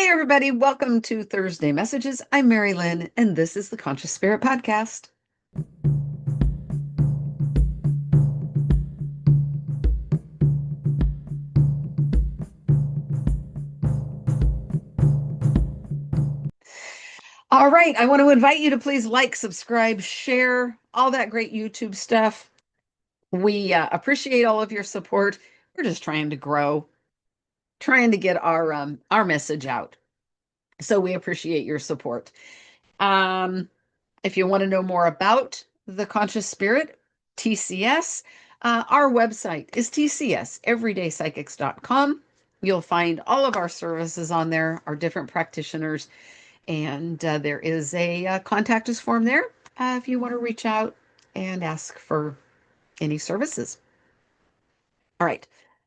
Hey, everybody. Welcome to Thursday Messages. I'm Mari-Lyn, and this is the Conscious Spirit Podcast. All right. I want to invite you to please like, subscribe, share, all that great YouTube stuff. We appreciate all of your support. We're just trying to grow, trying to get our message out. So we appreciate your support. If you want to know more about the Conscious Spirit, TCS, our website is tcseverydaypsychics.com. You'll find all of our services on there, our different practitioners, and there is a contact us form there if you want to reach out and ask for any services. All right,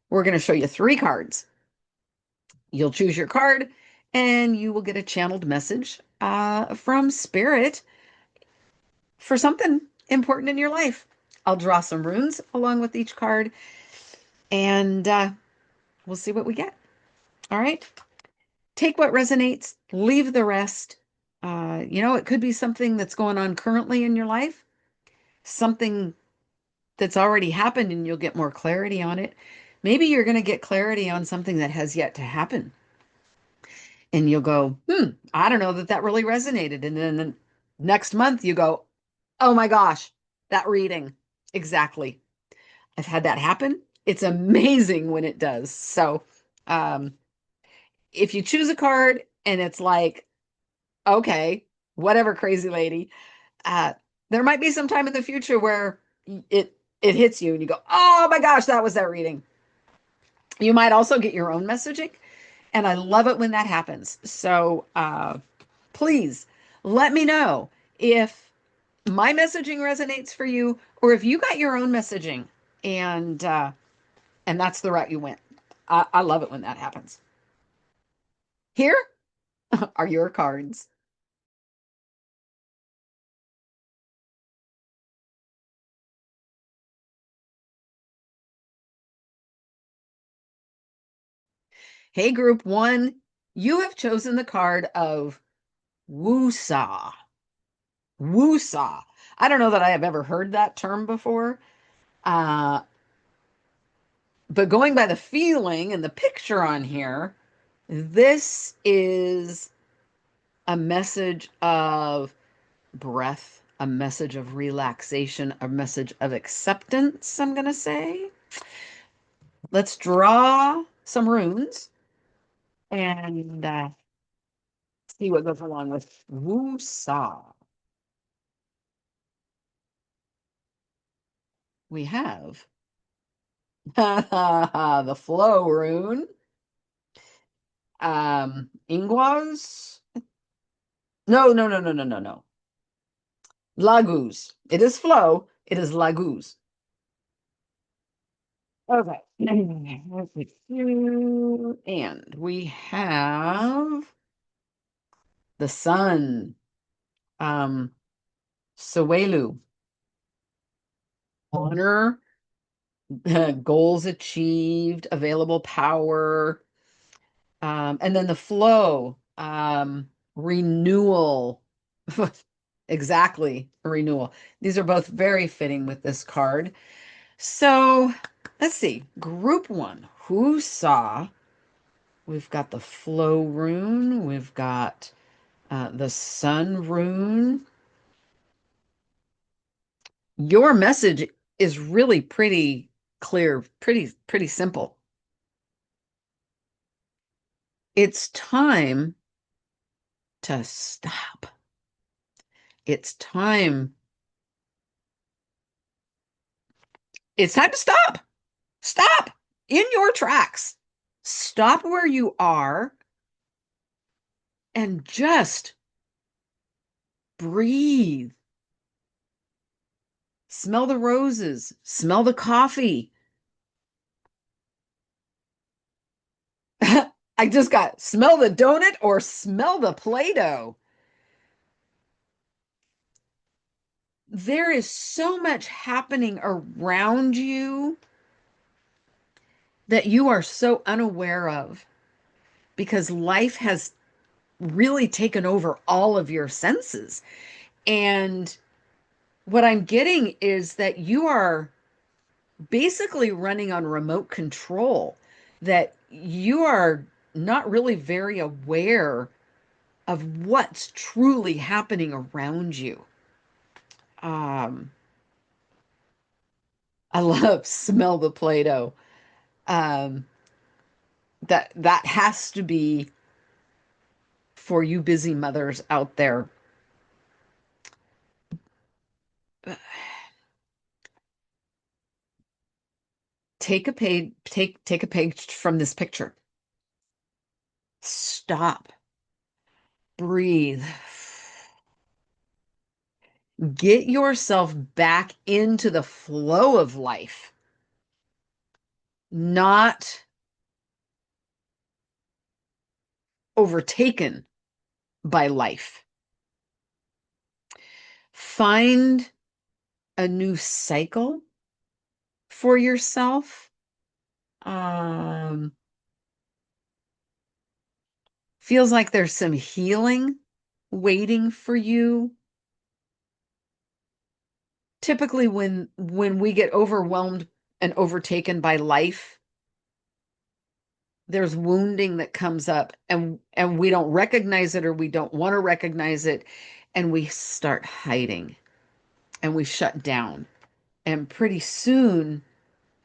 we're going to show you 3 cards. You'll choose your card, and you will get a channeled message from Spirit for something important in your life. I'll draw some runes along with each card, and we'll see what we get. All right. Take what resonates, leave the rest. It could be something that's going on currently in your life, something that's already happened, and you'll get more clarity on it. Maybe you're going to get clarity on something that has yet to happen. And you'll go, I don't know that really resonated. And then the next month you go, oh my gosh, that reading. Exactly. I've had that happen. It's amazing when it does. So, if you choose a card and it's like, okay, whatever, crazy lady, uh, there might be some time in the future where it hits you and you go, oh my gosh, that was that reading. You might also get your own messaging, and I love it when that happens. So, please let me know if my messaging resonates for you, or if you got your own messaging and that's the route you went. I love it when that happens. Here are your cards. Hey, group 1, you have chosen the card of Woo-Saw. Woo-Saw. I don't know that I have ever heard that term before, uh, but going by the feeling and the picture on here, this is a message of breath, a message of relaxation, a message of acceptance, I'm going to say. Let's draw some runes and see what goes along with Woo-Saw. We have the flow rune, Ingwas. No, no, no, no, no, no, no. Laguz. It is flow. It is Laguz. Okay. And we have the sun, Sewelu, honor, goals achieved, available power, and then the flow, renewal. Exactly, renewal. These are both very fitting with this card. So let's see. Group 1, who saw? We've got the flow rune. We've got the sun rune. Your message is really pretty clear, pretty simple. It's time to stop. It's time. It's time to stop. Stop in your tracks. Stop where you are and just breathe. Smell the roses. Smell the coffee. I just got smell the donut or smell the Play-Doh. There is so much happening around you that you are so unaware of because life has really taken over all of your senses. And what I'm getting is that you are basically running on remote control, that you are not really very aware of what's truly happening around you. Um, I love smell the Play-Doh. Um, that has to be for you busy mothers out there. Take a page from this picture. Stop. Breathe. Get yourself back into the flow of life, not overtaken by life. Find a new cycle for yourself. Um, Feels like there's some healing waiting for you. Typically, when we get overwhelmed and overtaken by life, there's wounding that comes up, and we don't recognize it, or we don't want to recognize it, and we start hiding and we shut down. And pretty soon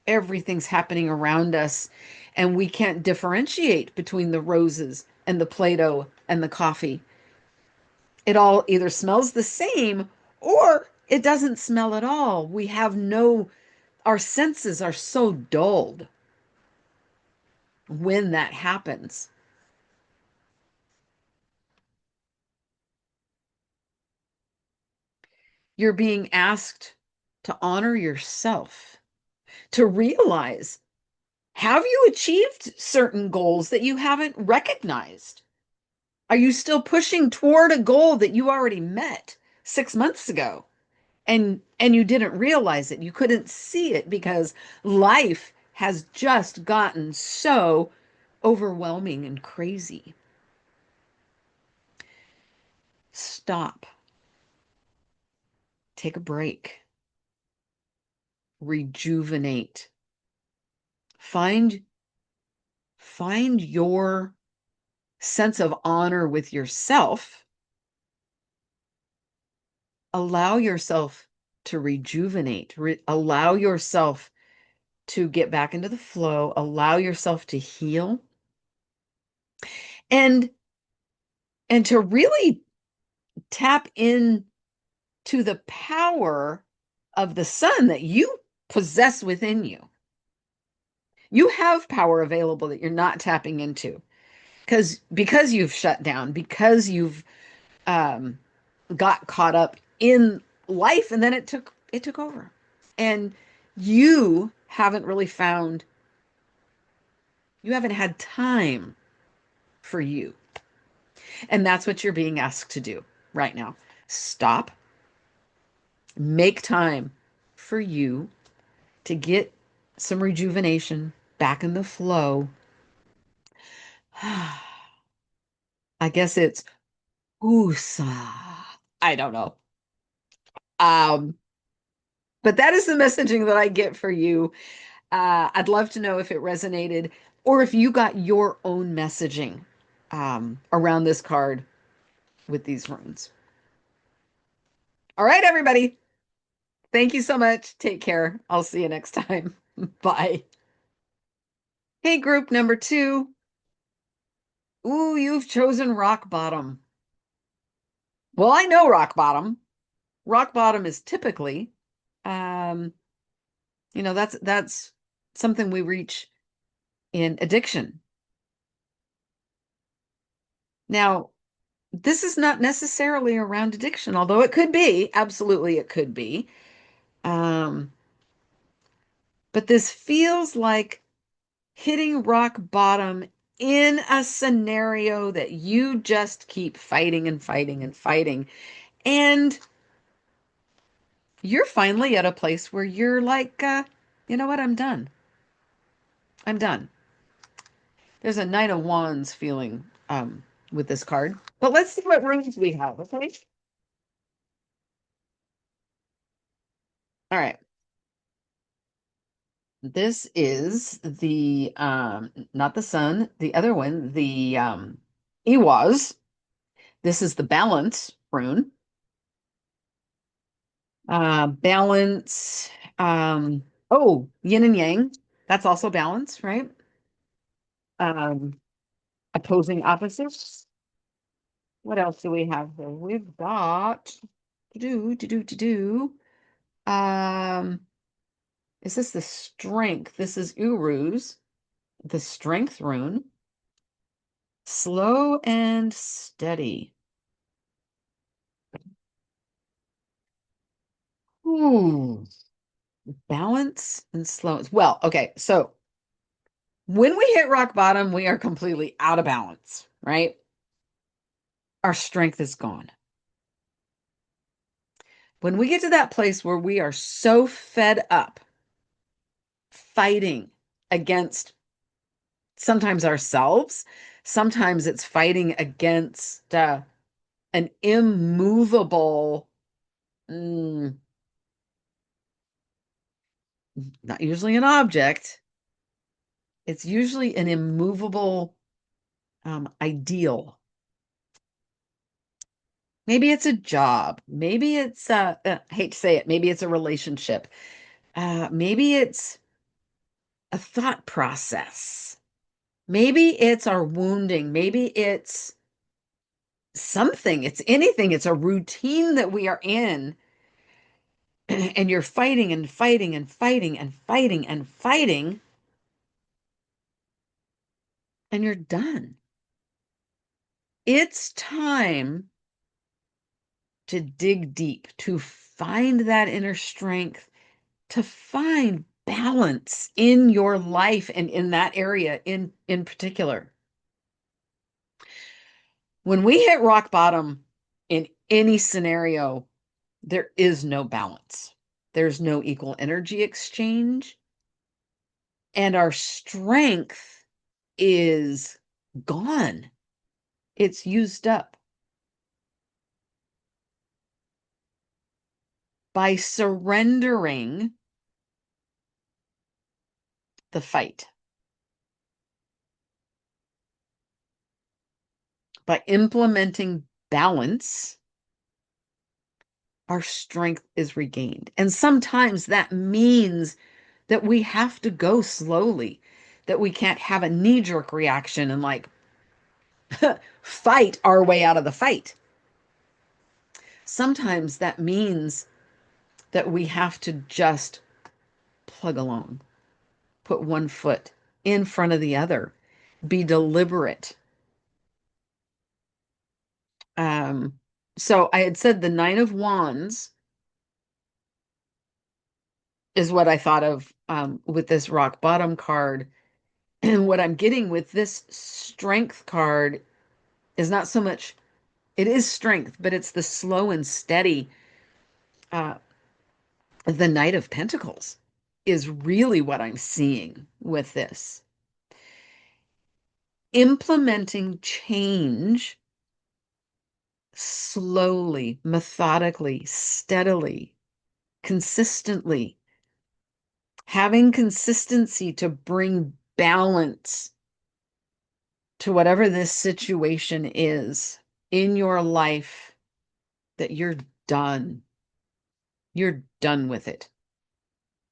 everything's happening around us, and we can't differentiate between the roses and the Play-Doh and the coffee. It all either smells the same or it doesn't smell at all. We have no, our senses are so dulled when that happens. You're being asked to honor yourself, to realize, have you achieved certain goals that you haven't recognized? Are you still pushing toward a goal that you already met 6 months ago? And you didn't realize it. You couldn't see it because life has just gotten so overwhelming and crazy. Stop. Take a break. Rejuvenate. Find find your sense of honor with yourself. Allow yourself to rejuvenate. Allow yourself to get back into the flow. Allow yourself to heal. And to really tap in to the power of the sun that you possess within you. You have power available that you're not tapping into because you've shut down, because you've um, got caught up in life, and then it took over, and you haven't really found, you haven't had time for you, and that's what you're being asked to do right now. Stop, make time for you to get some rejuvenation back in the flow. I guess it's USA. I don't know. Um, but that is the messaging that I get for you. I'd love to know if it resonated or if you got your own messaging around this card with these runes. All right, everybody. Thank you so much. Take care. I'll see you next time. Bye. Hey, group number 2. Ooh, you've chosen rock bottom. Well, I know rock bottom. Rock bottom is typically, um, that's something we reach in addiction. Now, this is not necessarily around addiction, although it could be. Absolutely, it could be. Um, but this feels like hitting rock bottom in a scenario that you just keep fighting and fighting and fighting. And you're finally at a place where you're like, you know what? I'm done. I'm done. There's a Knight of Wands feeling with this card. But let's see what runes we have, okay? All right. This is the not the sun, the other one, the Ewaz. This is the balance rune. Balance. Oh, yin and yang. That's also balance, right? Um, Opposing opposites. What else do we have here? We've got to do. Um, is this the strength? This is Uru's, the strength rune. Slow and steady. Ooh, balance and slow. Well, okay, so when we hit rock bottom, we are completely out of balance, right? Our strength is gone. When we get to that place where we are so fed up fighting against sometimes ourselves, sometimes it's fighting against an immovable, mm, not usually an object, it's usually an immovable ideal. Maybe it's a job. Maybe it's, I hate to say it, maybe it's a relationship. Maybe it's a thought process. Maybe it's our wounding. Maybe it's something. It's anything. It's a routine that we are in. And you're fighting and fighting and fighting and fighting and fighting, and you're done. It's time to dig deep, to find that inner strength, to find balance in your life and in that area in particular. When we hit rock bottom in any scenario, there is no balance. There's no equal energy exchange, and our strength is gone. It's used up. By surrendering the fight, by implementing balance, our strength is regained. And sometimes that means that we have to go slowly, that we can't have a knee jerk reaction and like fight our way out of the fight. Sometimes that means that we have to just plug along, put one foot in front of the other, be deliberate. Um, so I had said the Nine of Wands is what I thought of with this rock bottom card. And what I'm getting with this strength card is not so much, it is strength, but it's the slow and steady. Uh, the Knight of Pentacles is really what I'm seeing with this. Implementing change slowly, methodically, steadily, consistently, having consistency to bring balance to whatever this situation is in your life, that you're done. You're done with it.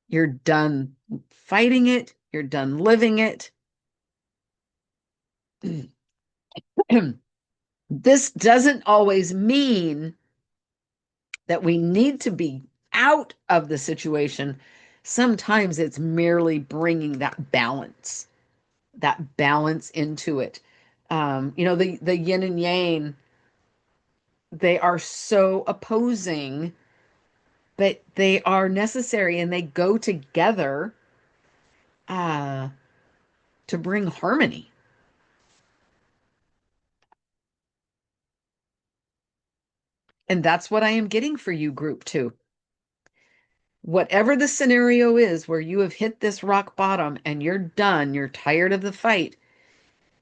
You're done fighting it. You're done living it. This doesn't always mean that we need to be out of the situation. Sometimes it's merely bringing that balance into it. The yin and yang, they are so opposing, but they are necessary and they go together uh, to bring harmony. And that's what I am getting for you, group two. Whatever the scenario is where you have hit this rock bottom and you're done, you're tired of the fight,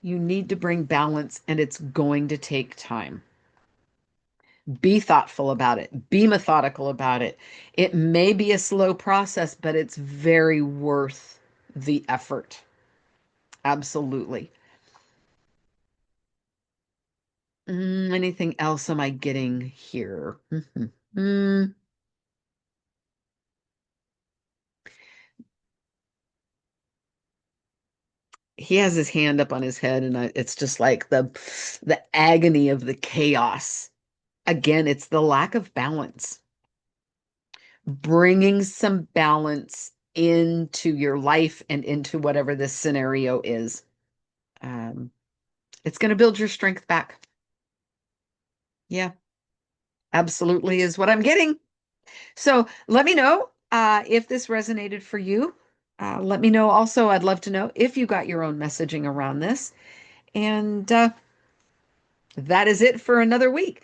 You need to bring balance, and it's going to take time. Be thoughtful about it, be methodical about it. It may be a slow process, but it's very worth the effort. Absolutely. Anything else am I getting here? Mm, he has his hand up on his head, and it's just like the agony of the chaos. Again, it's the lack of balance. Bringing some balance into your life and into whatever this scenario is. Um, it's going to build your strength back. Yeah, absolutely is what I'm getting. So let me know if this resonated for you. Let me know also. I'd love to know if you got your own messaging around this. And that is it for another week.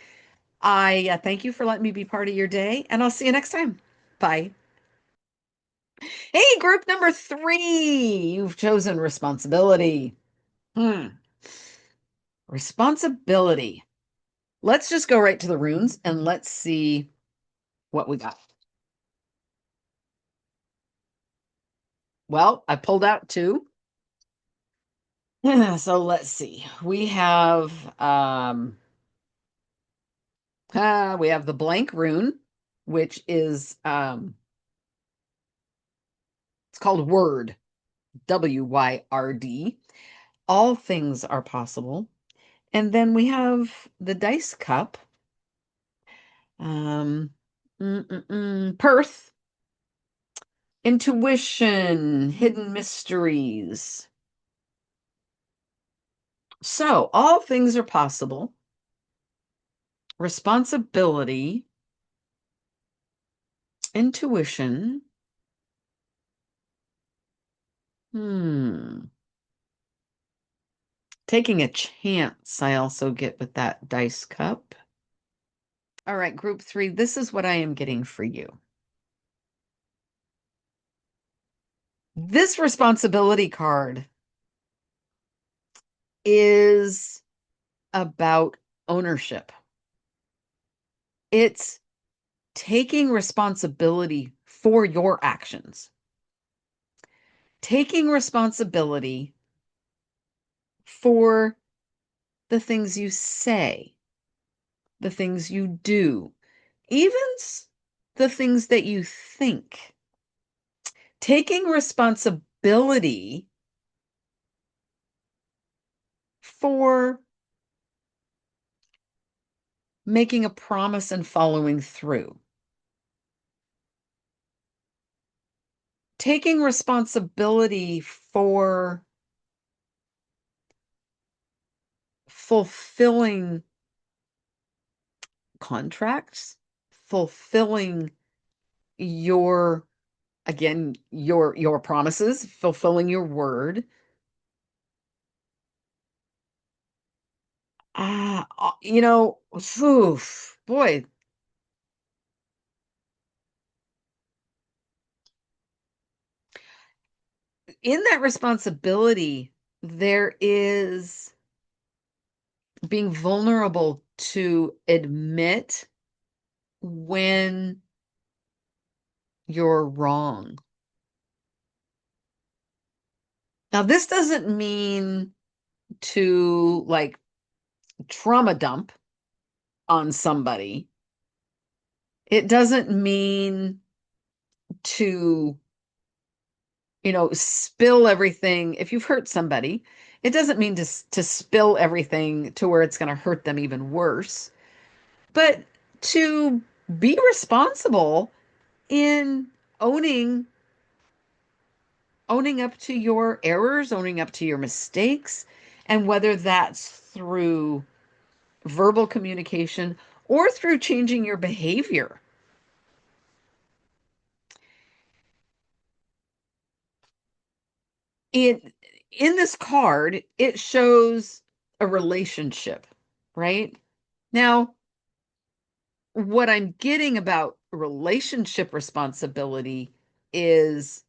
I thank you for letting me be part of your day, and I'll see you next time. Bye. Hey, group number 3, you've chosen responsibility. Hmm. Responsibility. Let's just go right to the runes and let's see what we got. Well, I pulled out 2. So let's see. We have the blank rune, which is it's called Word, Wyrd. All things are possible. And then we have the dice cup, um, Perth, intuition, hidden mysteries. So all things are possible. Responsibility, intuition. Hmm. Taking a chance, I also get with that dice cup. All right, group 3, this is what I am getting for you. This responsibility card is about ownership. It's taking responsibility for your actions, taking responsibility for the things you say, the things you do, even the things that you think. Taking responsibility for making a promise and following through. Taking responsibility for fulfilling contracts, fulfilling your again your promises, fulfilling your word. Oof, boy, in that responsibility, there is being vulnerable to admit when you're wrong. Now, this doesn't mean to like trauma dump on somebody. It doesn't mean to, spill everything. If you've hurt somebody, it doesn't mean to spill everything to where it's going to hurt them even worse, but to be responsible in owning owning up to your errors, owning up to your mistakes, and whether that's through verbal communication or through changing your behavior. It in this card, it shows a relationship, right? Now, what I'm getting about relationship responsibility is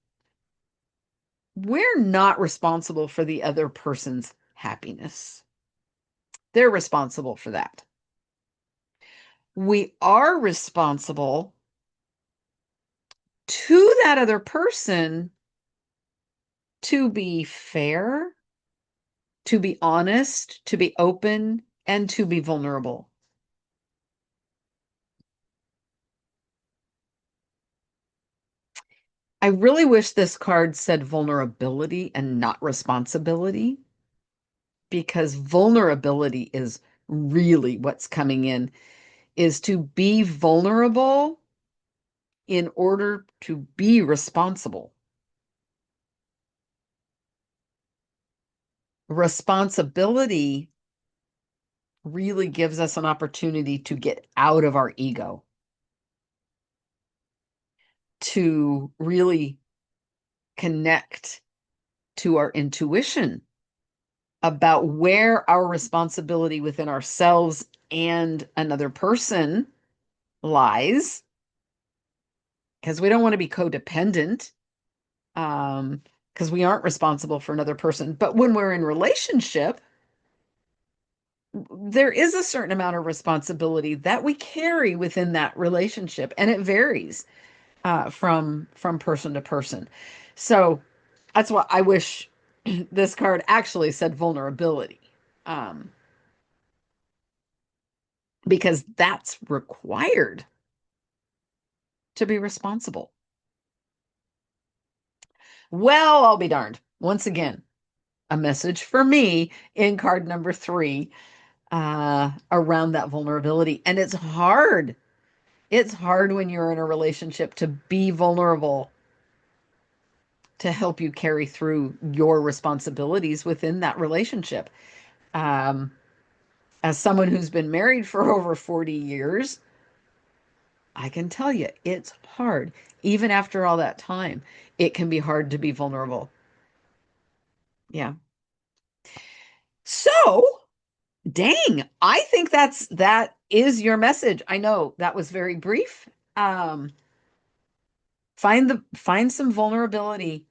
we're not responsible for the other person's happiness. They're responsible for that. We are responsible to that other person to be fair, to be honest, to be open, and to be vulnerable. I really wish this card said vulnerability and not responsibility, because vulnerability is really what's coming in, is to be vulnerable in order to be responsible. Responsibility really gives us an opportunity to get out of our ego, to really connect to our intuition about where our responsibility within ourselves and another person lies, because we don't want to be codependent, because we aren't responsible for another person. But when we're in relationship, there is a certain amount of responsibility that we carry within that relationship, and it varies from person to person. So that's why I wish this card actually said vulnerability, um, because that's required to be responsible. Well, I'll be darned. Once again, a message for me in card number 3, around that vulnerability. And it's hard. It's hard when you're in a relationship to be vulnerable, to help you carry through your responsibilities within that relationship. Um, as someone who's been married for over 40 years, I can tell you it's hard. Even after all that time, it can be hard to be vulnerable. Yeah. So, dang, I think that is your message. I know that was very brief. Um, find some vulnerability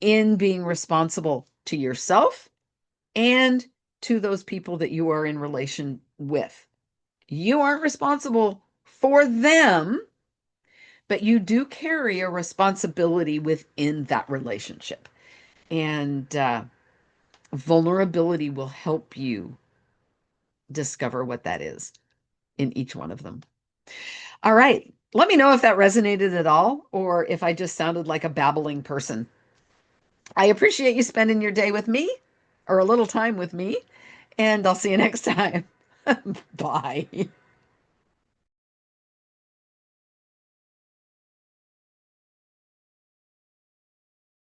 in being responsible to yourself and to those people that you are in relation with. You aren't responsible for them, but you do carry a responsibility within that relationship. And vulnerability will help you discover what that is in each one of them. All right. Let me know if that resonated at all, or if I just sounded like a babbling person. I appreciate you spending your day with me, or a little time with me, and I'll see you next time. Bye.